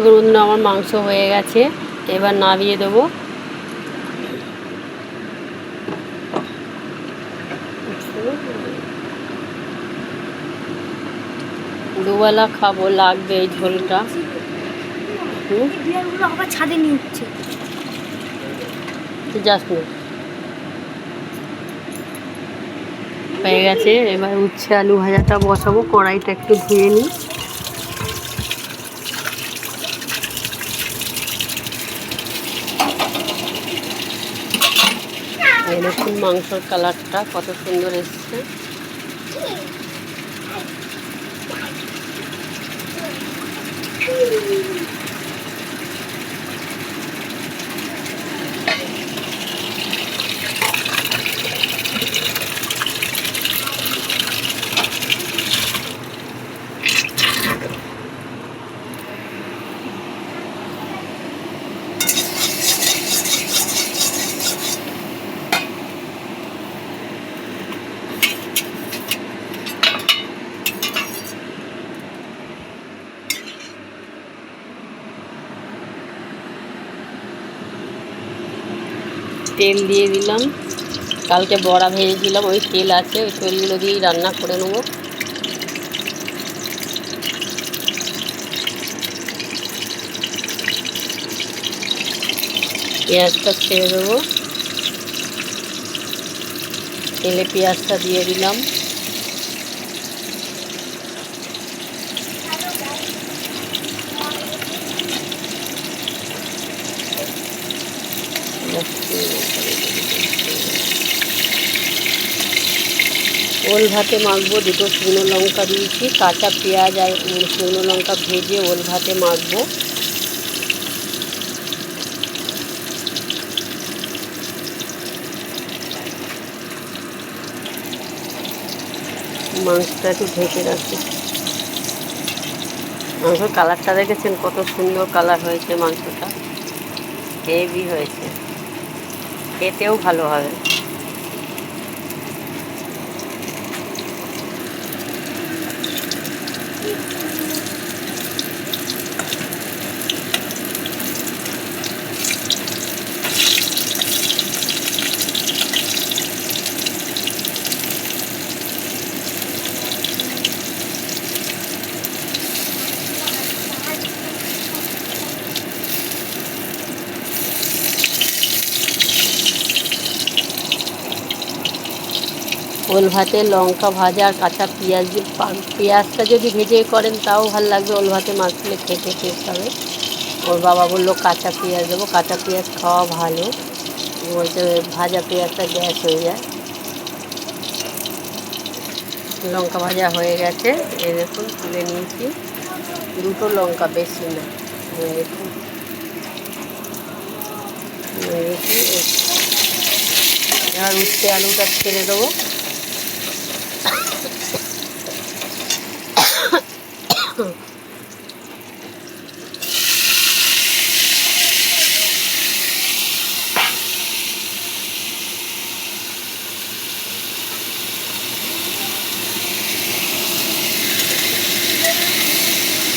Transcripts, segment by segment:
বন্ধুরা, আমার মাংস হয়ে গেছে, এবার নামিয়ে দেবো। দুবেলা খাবো, লাগবে এই ঝোলটা। আবার ছাদে নিয়ে উঠছে, যাস না। হয়ে গেছে, এবার উচ্ছে আলু ভাজাটা বসাবো। কড়াইটা একটু ধুয়ে নিই। এই দেখুন মাংসর কালারটা কত সুন্দর এসছে। তেল দিয়ে দিলাম, কালকে বড়া ভেজেছিলাম, ওই তেল আছে, ওই তেলগুলো দিয়েই রান্না করে নেবো। পেঁয়াজটা ছেড়ে দেবো, তেলে পেঁয়াজটা দিয়ে দিলাম। ওল ভাতে মাখবো, দুটো শুকনো লঙ্কা দিয়েছি, কাঁচা পেঁয়াজ আর শুকনো লঙ্কা ভেজে ওল ভাতে মাখবো। মাংসটা একটু ঢেকে রাখি। মাংসের কালারটা দেখেছেন কত সুন্দর কালার হয়েছে, মাংসটা হেভি হয়েছে, খেতেও ভালো হবে। ওল ভাতে লঙ্কা ভাজা আর কাঁচা পেঁয়াজ, পেঁয়াজটা যদি ভেজে করেন তাও ভালো লাগবে, ওল ভাতে মাখলে খেতে টেস্ট হবে। ওর বাবা বললো কাঁচা পেঁয়াজ দেবো, কাঁচা পেঁয়াজ খাওয়া ভালো, বলতে ভাজা পেঁয়াজটা গ্যাস হয়ে যায়। লঙ্কা ভাজা হয়ে গেছে, এই দেখুন তুলে নিয়েছি, দুটো লঙ্কা, বেশি না। দেখুন এবার উচ্ছে আলুটা ছেড়ে দেবো।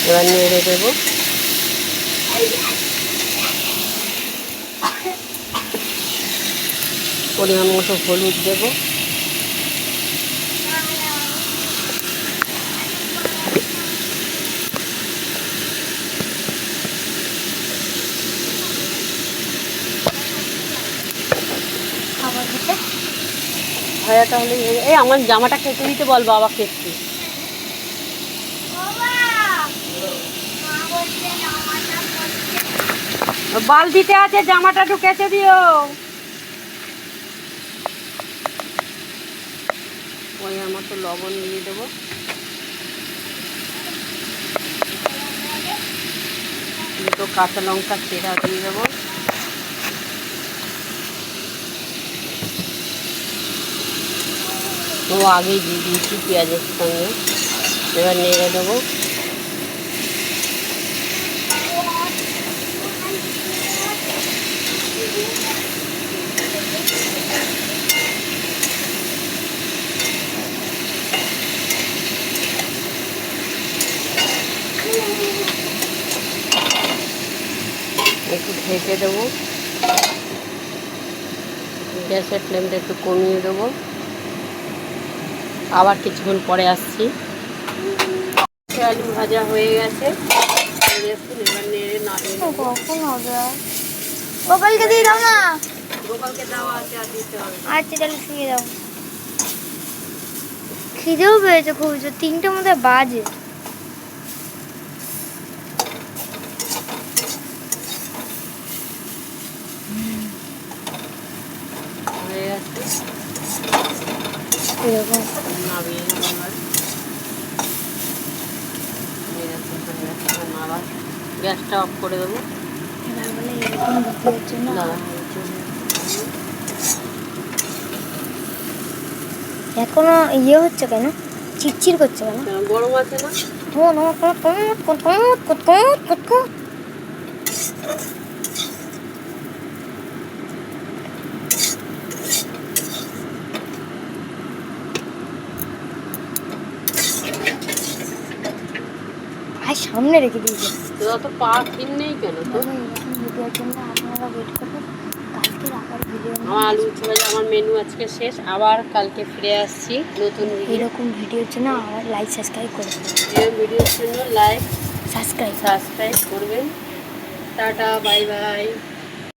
এবার নেড়ে দেবো। পরিমাণ মতো হলুদ দেবো, ভাজাটা হলে এই আমার জামাটা কেটে দিতে বল বাবাকে একটু। বালতিতে আছে, জামাটা একটু কেচে দিও। পরিমাণ মতো লবণ দিয়ে দেবো, দুটো কাঁচা লঙ্কা চেরা দিয়ে দেবো, ও আগেই দিয়ে দিয়েছি পেঁয়াজের সঙ্গে। এবার নেড়ে দেবো। একটু ঢেকে দেবো, গ্যাসের ফ্লেমটা একটু কমিয়ে দেবো। আবার কিছুক্ষণ পরে আসছি। আলু ভাজা হয়ে গেছে, এবার নেড়ে নাড়িয়ে দেবো। কখন হবে? গোপালকে দিয়ে দাও না। গোপালকে দেওয়া আছে, আর দিতে হবে। আচ্ছা তাহলে শুয়ে দাও। খিদেও পেয়েছে খুব, 3টের মধ্যে বাজে। হয়ে গেছে, এরকম নামিয়ে নেবো এবার। হয়ে গেছে, হয়ে গেছে, আবার গ্যাসটা অফ করে দেবো। বলে এরকম ভিডিওর জন্য দাঁড়া, এখনো হচ্ছে কেন? চিটচির করছে কেন? গরম আছে না? ভাই সামনে রেখে দিয়েছে। অত পা ক্ষীণ নেই কেন তো? এরকম ভিডিওর জন্য আপনারা ওয়েট করবেন। কালকে আবার ভিডিও আমার আলু উচ্ছে ভাজা, আমার মেনু আজকে শেষ। আবার কালকে ফিরে আসছি নতুন এরকম ভিডিওর জন্য আবার লাইক সাবস্ক্রাইব করবেন। ভিডিওর জন্য লাইক সাবস্ক্রাইব করবেন। Tata, bye bye.